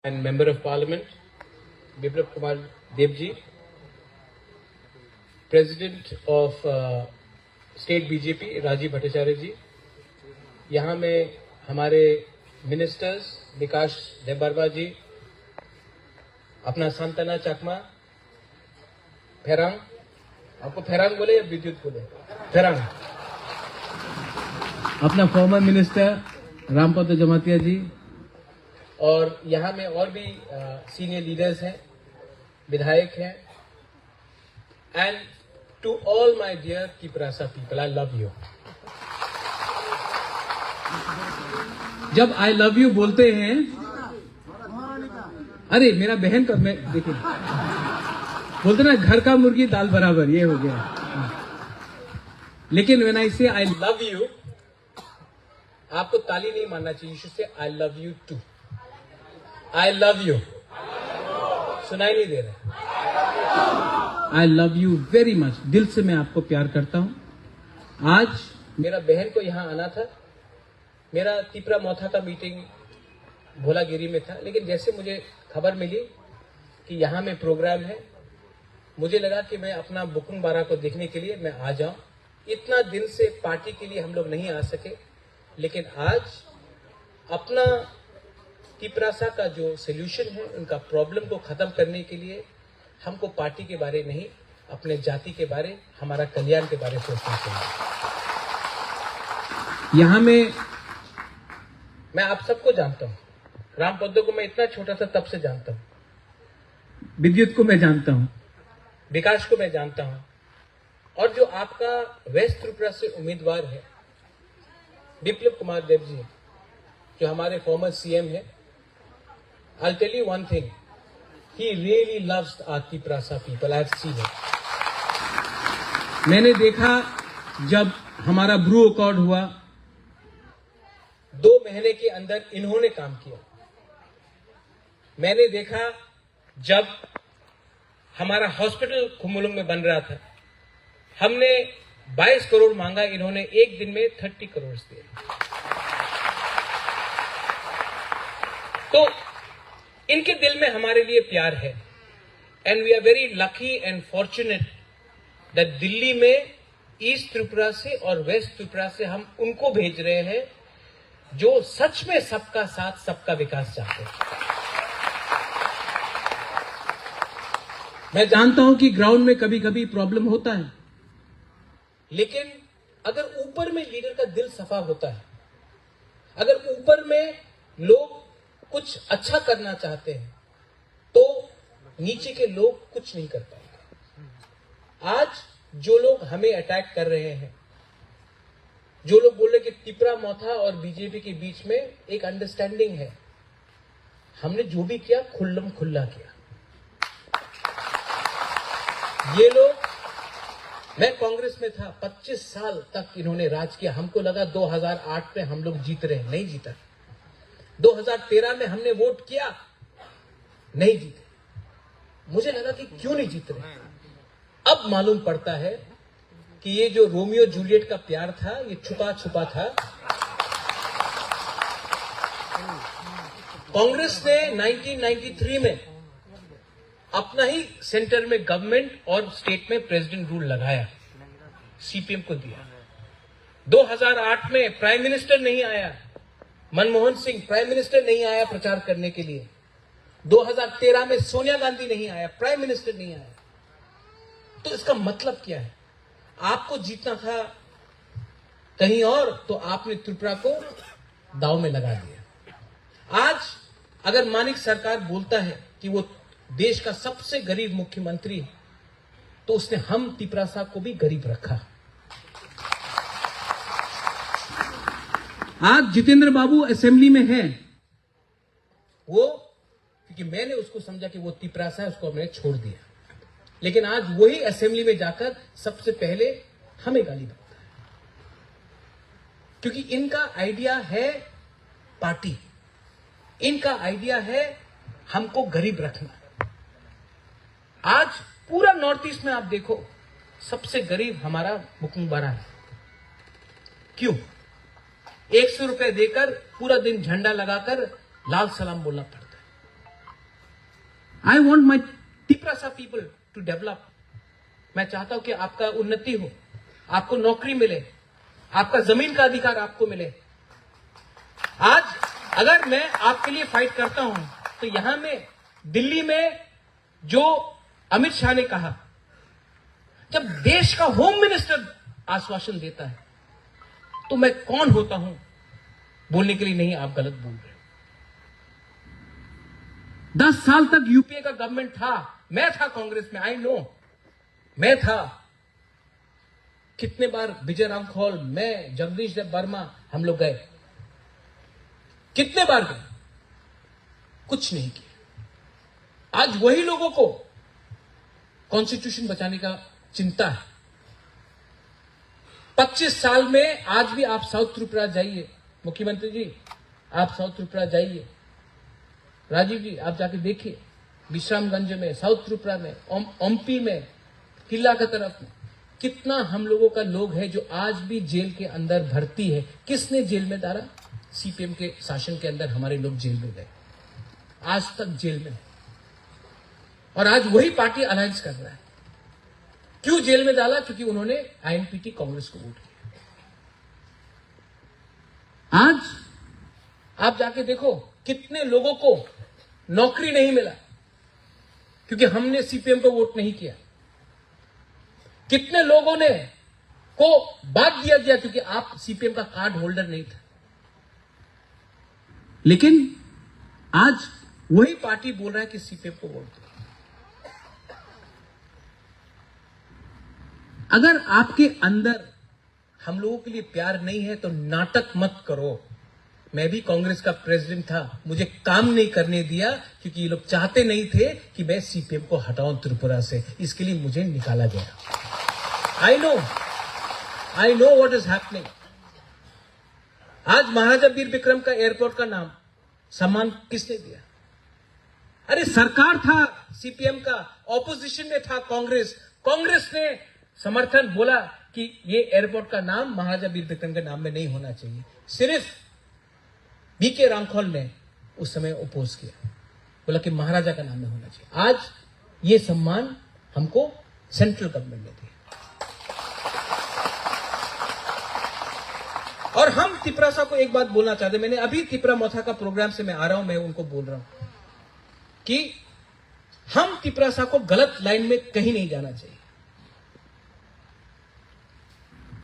and Member of Parliament, Biplab Kumar Devji, President of State BJP, Rajiv Bhattacharya जी, यहाँ में हमारे ministers विकास देबबर्मा जी, अपना सांतना चकमा, फेरांग, आपको फेरांग बोले या विद्युत बोले? फेरांग। अपना फॉर्मर मिनिस्टर रामपद जमातिया जी, और यहाँ में और भी सीनियर लीडर्स हैं, विधायक हैं, and to all my dear Tiprasa people, I love you. जब आई लव यू बोलते हैं, अरे मेरा बहन का, मैं देखिए बोलते ना घर का मुर्गी दाल बराबर, ये हो गया। लेकिन व्हेन आई से आई लव यू, आपको ताली नहीं मारना चाहिए, you should say I love you too. I love you, सुनाई नहीं दे रहा? I love you very much, दिल से मैं आपको प्यार करता हूं। आज मेरा बहन को यहां आना था, मेरा तिपरा मौथा का मीटिंग भोलागिरी में था, लेकिन जैसे मुझे खबर मिली कि यहां में प्रोग्राम है, मुझे लगा कि मैं अपना बुकुंग बारा को देखने के लिए मैं आ जाऊं। इतना दिन से पार्टी के लिए हम लोग नहीं आ सके, लेकिन आज अपना तिपरासा का जो सोल्यूशन है, उनका प्रॉब्लम को खत्म करने के लिए हमको पार्टी के बारे नहीं, अपने जाति के बारे, हमारा कल्याण के बारे सोचना चाहिए। यहां में मैं आप सबको जानता हूं, राम पद्दो को मैं इतना छोटा सा तब से जानता हूं, विद्युत को मैं जानता हूं, विकास को मैं जानता हूं, और जो आपका वेस्ट त्रिपुरा से उम्मीदवार है बिप्लब कुमार देव जी, जो हमारे फॉर्मर सीएम है, I'll tell you one thing, he really loves our Tiprasa people, I've seen it. मैंने देखा जब हमारा ब्रू अकॉर्ड हुआ, 2 महीने के अंदर इन्होंने काम किया। मैंने देखा जब हमारा हॉस्पिटल खुमुलुंग में बन रहा था, हमने 22 करोड़ मांगा, इन्होंने एक दिन में 30 करोड़ दिए। तो इनके दिल में हमारे लिए प्यार है, and we are very lucky and fortunate that Delhi में ईस्ट त्रिपुरा से और वेस्ट त्रिपुरा से हम उनको भेज रहे हैं जो सच में सबका साथ सबका विकास चाहते हैं। मैं जानता हूं कि ग्राउंड में कभी कभी प्रॉब्लम होता है, लेकिन अगर ऊपर में लीडर का दिल सफा होता है, अगर ऊपर में लोग कुछ अच्छा करना चाहते हैं, तो नीचे के लोग कुछ नहीं कर पाएंगे। आज जो लोग हमें अटैक कर रहे हैं, जो लोग बोल रहे कि तिपरा मौथा और बीजेपी के बीच में एक अंडरस्टैंडिंग है, हमने जो भी किया खुल्लम खुल्ला किया। ये लोग, मैं कांग्रेस में था, 25 साल तक इन्होंने राज किया। हमको लगा 2008 में हम लोग जीत रहे हैं, नहीं जीता। 2013 में हमने वोट किया, नहीं जीते। मुझे लगा कि क्यों नहीं जीत रहे। अब मालूम पड़ता है कि ये जो रोमियो जूलियट का प्यार था, ये छुपा छुपा था। कांग्रेस ने 1993 में अपना ही सेंटर में गवर्नमेंट और स्टेट में प्रेसिडेंट रूल लगाया, सीपीएम को दिया। 2008 में प्राइम मिनिस्टर नहीं आया, मनमोहन सिंह प्राइम मिनिस्टर नहीं आया प्रचार करने के लिए। 2013 में सोनिया गांधी नहीं आया, प्राइम मिनिस्टर नहीं आया। तो इसका मतलब क्या है? आपको जीतना था कहीं और, तो आपने त्रिपुरा को दांव में लगा दिया। आज अगर मानिक सरकार बोलता है कि वो देश का सबसे गरीब मुख्यमंत्री है, तो उसने हम तिपरासा को भी गरीब रखा। आज जितेंद्र बाबू असेंबली में है, वो क्योंकि मैंने उसको समझा कि वो तिपरासा है, उसको हमने छोड़ दिया। लेकिन आज वही असेंबली में जाकर सबसे पहले हमें गाली बकता है, क्योंकि इनका आइडिया है पार्टी, इनका आइडिया है हमको गरीब रखना। आज पूरा नॉर्थ ईस्ट में आप देखो, सबसे गरीब हमारा बुकुंग बारा है। क्यों? 100 रुपए देकर पूरा दिन झंडा लगाकर लाल सलाम बोलना पड़ता है। I want my Tiprasa people to develop. मैं चाहता हूं कि आपका उन्नति हो, आपको नौकरी मिले, आपका जमीन का अधिकार आपको मिले। आज अगर मैं आपके लिए फाइट करता हूं तो यहां में दिल्ली में जो अमित शाह ने कहा, जब देश का होम मिनिस्टर आश्वासन देता है तो मैं कौन होता हूं बोलने के लिए? नहीं, आप गलत बोल रहे हो। 10 साल तक यूपीए का गवर्नमेंट था, मैं था कांग्रेस में, आई नो, मैं था। कितने बार विजय रामखोल, मैं, जगदीश देव वर्मा, हम लोग गए, कितने बार गए, कुछ नहीं किया। आज वही लोगों को कॉन्स्टिट्यूशन बचाने का चिंता है। 25 साल में आज भी आप साउथ त्रिपुरा जाइए, मुख्यमंत्री जी आप साउथ त्रिपुरा जाइए, राजीव जी आप जाके देखिए, विश्रामगंज में, साउथ त्रिपुरा में, ओम्पी में, किला की तरफ में, कितना हम लोगों का लोग है जो आज भी जेल के अंदर भर्ती है। किसने जेल में डाला? सीपीएम के शासन के अंदर हमारे लोग जेल में गए, आज तक जेल में। और आज वही पार्टी अलायंस कर रहा है। क्यों जेल में डाला? क्योंकि उन्होंने आईएनपीटी कांग्रेस को वोट किया। आज आप जाके देखो कितने लोगों को नौकरी नहीं मिला क्योंकि हमने सीपीएम को वोट नहीं किया। कितने लोगों ने को बात दिया गया क्योंकि आप सीपीएम का कार्ड होल्डर नहीं था। लेकिन आज वही पार्टी बोल रहा है कि सीपीएम को वोट दो। अगर आपके अंदर हम लोगों के लिए प्यार नहीं है तो नाटक मत करो। मैं भी कांग्रेस का प्रेसिडेंट था, मुझे काम नहीं करने दिया क्योंकि ये लोग चाहते नहीं थे कि मैं सीपीएम को हटाऊं त्रिपुरा से, इसके लिए मुझे निकाला गया। I know what is happening. आज महाराजा वीर विक्रम का एयरपोर्ट का नाम सम्मान किसने दिया? अरे सरकार था सीपीएम का, ऑपोजिशन में था कांग्रेस ने समर्थन बोला कि ये एयरपोर्ट का नाम महाराजा वीर विक्रम के नाम में नहीं होना चाहिए। सिर्फ बीके रामखोल ने उस समय अपोज किया, बोला कि महाराजा का नाम में होना चाहिए। आज ये सम्मान हमको सेंट्रल गवर्नमेंट ने दिया। और हम तिपरासा को एक बात बोलना चाहते, मैंने अभी तिपरा मोथा का प्रोग्राम से मैं आ रहा हूं, मैं उनको बोल रहा हूं कि हम तिपरासा को गलत लाइन में कहीं नहीं जाना चाहिए।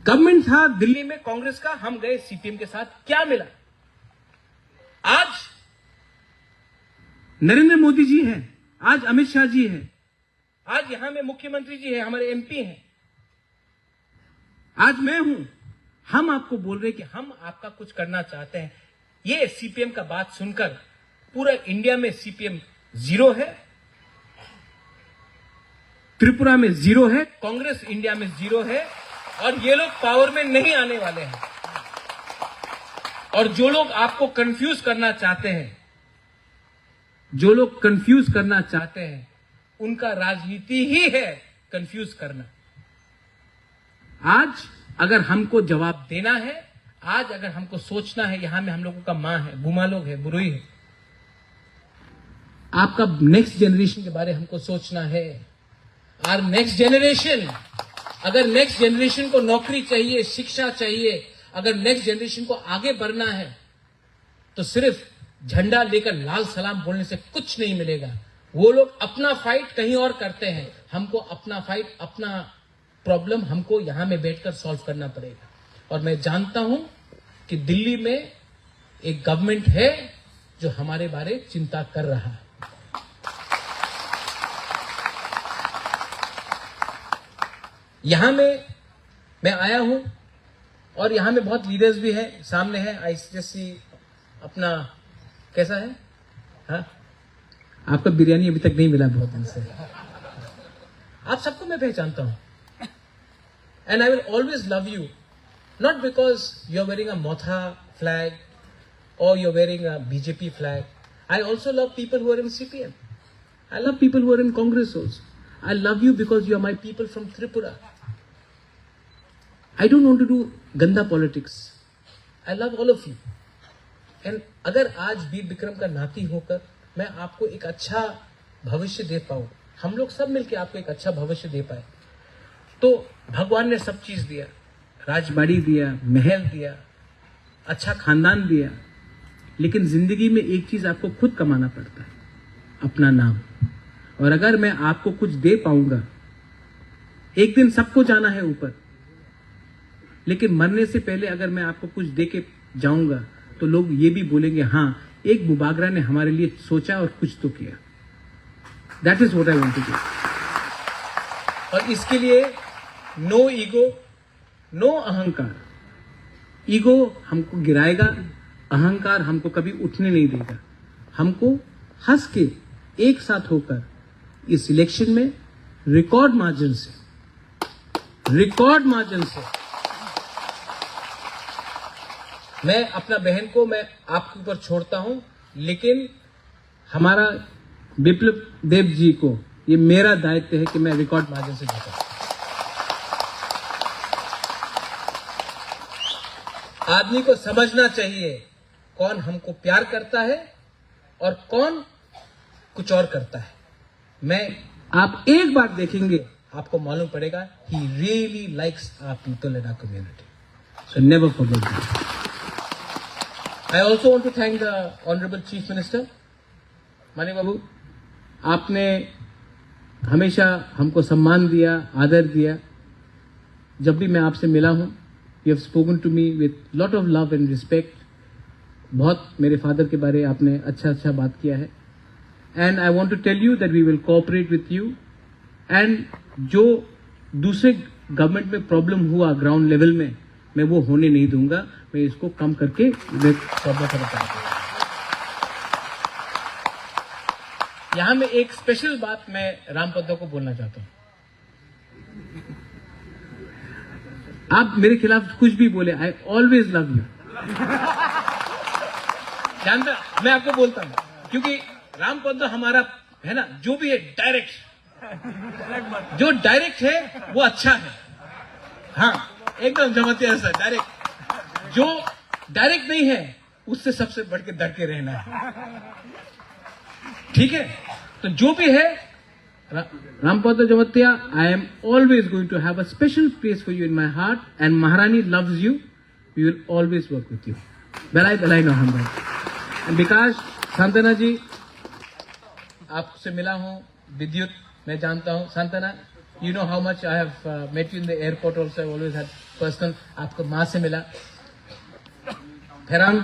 गवर्नमेंट था दिल्ली में कांग्रेस का, हम गए सीपीएम के साथ, क्या मिला? आज नरेंद्र मोदी जी हैं, आज अमित शाह जी हैं, आज यहां में मुख्यमंत्री जी हैं, हमारे एमपी हैं, आज मैं हूं। हम आपको बोल रहे हैं कि हम आपका कुछ करना चाहते हैं। ये सीपीएम का बात सुनकर पूरा इंडिया में सीपीएम जीरो है, त्रिपुरा में जीरो है, कांग्रेस इंडिया में जीरो है और ये लोग पावर में नहीं आने वाले हैं। और जो लोग आपको कंफ्यूज करना चाहते हैं, उनका राजनीति ही है कंफ्यूज करना। आज अगर हमको जवाब देना है, आज अगर हमको सोचना है, यहां में हम लोगों का मां है, बुमा लोग है, बुरुई है, आपका नेक्स्ट जनरेशन के बारे में हमको सोचना है। और नेक्स्ट जनरेशन, अगर नेक्स्ट जनरेशन को नौकरी चाहिए, शिक्षा चाहिए, अगर नेक्स्ट जनरेशन को आगे बढ़ना है तो सिर्फ झंडा लेकर लाल सलाम बोलने से कुछ नहीं मिलेगा। वो लोग अपना फाइट कहीं और करते हैं, हमको अपना फाइट, अपना प्रॉब्लम हमको यहां में बैठकर सॉल्व करना पड़ेगा। और मैं जानता हूं कि दिल्ली में एक गवर्नमेंट है जो हमारे बारे चिंता कर रहा है। यहां में मैं आया हूं और यहां में बहुत लीडर्स भी हैं, सामने है आईसीएससी अपना, कैसा है? हाँ, आपका बिरयानी अभी तक नहीं मिला बहुत दिन से। आप सबको मैं पहचानता हूं and I will always love you, not because you're wearing a Motha flag or you're wearing a BJP flag. I also love people who are in CPM. I love people who are in Congress also. I love you because you are my people from Tripura. I don't want to do ganda politics. I love all of you. And अगर आज वीर विक्रम का नाती होकर मैं आपको एक अच्छा भविष्य दे पाऊं, हम लोग सब मिलके आपको एक अच्छा भविष्य दे पाए। तो भगवान ने सब चीज दिया, राजबाड़ी दिया, महल दिया, अच्छा खानदान दिया, लेकिन जिंदगी में एक चीज आपको खुद कमाना पड़ता है, अपना नाम। और अगर मैं आपको कुछ दे पाऊंगा, एक दिन सबको जाना है ऊपर, लेकिन मरने से पहले अगर मैं आपको कुछ दे के जाऊंगा तो लोग ये भी बोलेंगे, हाँ एक मुबागरा ने हमारे लिए सोचा और कुछ तो किया। That is what I want to do. और इसके लिए नो ईगो, नो अहंकार। ईगो हमको गिराएगा, अहंकार हमको कभी उठने नहीं देगा। हमको हंस के एक साथ होकर इस इलेक्शन में रिकॉर्ड मार्जिन से मैं अपना बहन को मैं आपके ऊपर छोड़ता हूं, लेकिन हमारा विप्लव देव जी को ये मेरा दायित्व है कि मैं रिकॉर्ड मार्जिन से जीता। आदमी को समझना चाहिए कौन हमको प्यार करता है और कौन कुछ और करता है। आप एक बार देखेंगे, आपको मालूम पड़ेगा he really likes our people and our community. So never forget that. I also want to thank the Honorable Chief Minister. मानी बाबू, आपने हमेशा हमको सम्मान दिया, आदर दिया। जब भी मैं आपसे मिला हूं, you have spoken to me with lot of love and respect. बहुत मेरे फादर के बारे आपने अच्छा बात किया है। And I want to tell you that we will cooperate with you. And जो दूसरे गवर्नमेंट में प्रॉब्लम हुआ ग्राउंड लेवल में, मैं वो होने नहीं दूंगा। मैं इसको कम करके प्रॉब्लम करूंगा। यहां में एक स्पेशल बात मैं रामपद्दो को बोलना चाहता हूं। आप मेरे खिलाफ कुछ भी बोले, आई ऑलवेज लव यू। जानता, मैं आपको बोलता हूं, क्योंकि रामपद्दो हमारा है ना, जो भी है डायरेक्ट, जो डायरेक्ट है वो अच्छा है। हाँ, एकदम जमतिया ऐसा डायरेक्ट। जो डायरेक्ट नहीं है उससे सबसे बढ़ के डर के रहना है, ठीक है? तो जो भी है Rampaddo Jamatia, I am always going to have a special place for you in my heart, and Maharani loves you. We will always work with you. बेलाई नो हम। एंड विकास सांतना जी, आपसे मिला हूं, विद्युत मैं जानता हूं। Santana, you know how much I have met you in the airport also, I always had personal. आपको मां से मिला। फेरान,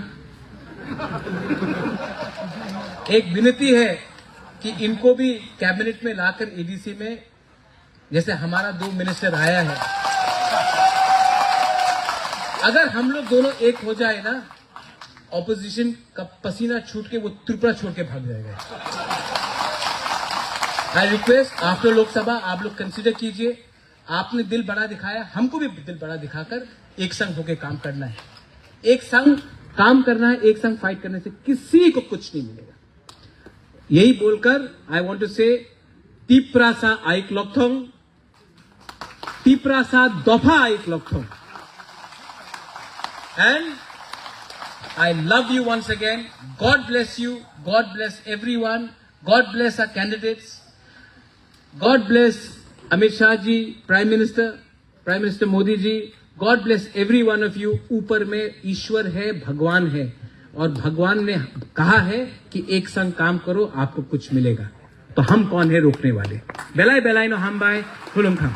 एक विनती है कि इनको भी कैबिनेट में लाकर एडीसी में, जैसे हमारा 2 मिनिस्टर आया है, अगर हम लोग दोनों एक हो जाए ना, ऑपोजिशन का पसीना छूट के वो त्रिपुरा छोड़ के भाग जाएगा। आई रिक्वेस्ट, आफ्टर लोकसभा आप लोग कंसीडर कीजिए। आपने दिल बड़ा दिखाया, हमको भी दिल बड़ा दिखाकर एक संग होकर काम करना है। एक संग काम करना है, एक संग फाइट करने से किसी को कुछ नहीं मिलेगा। यही बोलकर आई वॉन्ट टू से तीप्रासा आइक लॉकथोंग, तीप्रासा दफा आइक लॉकथोंग। And I love you once again. God bless you. God bless everyone. God bless our candidates. God bless Amit Shah ji, Prime Minister Modi ji. God bless every one of you. ऊपर में ईश्वर है, भगवान है, और भगवान ने कहा है कि एक संग काम करो, आपको कुछ मिलेगा। तो हम कौन है रोकने वाले? बेलाई नो हम बाय फुलुम खाम।